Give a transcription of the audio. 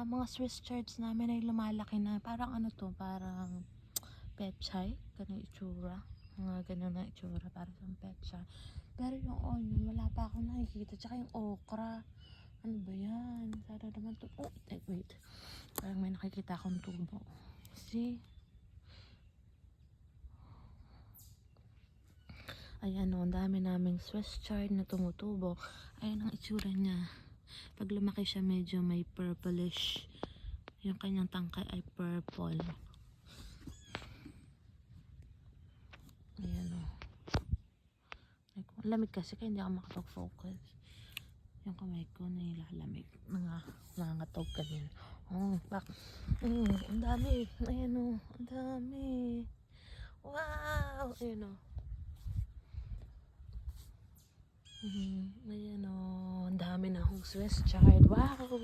Ang mga Swiss charts namin ay lumalaki na. Parang ano to, parang pechay. Ganun itsura. Mga ganun na itsura. Parang sa pechay. Pero yung onion, wala pa ako nakikita. Tsaka yung okra. Ano ba yan? Sana naman to. Oh, wait. Parang may nakikita akong tubo. See? Ayan o, ang dami naming Swiss chard na tumutubo. Ayan ang itsura niya. Pag lumaki siya, medyo may purplish. Yung kanyang tangkay ay purple. Ayan o. Ang lamig kasi kaya hindi ako makapag-focus. Yung kamay ko na ilalamig. Nangangatog kanina. Oh, bak. Ang dami. Ayan o. Ang dami. Wow! Ayan o. Ayan o. Ang dami na akong Swiss chard. Wow!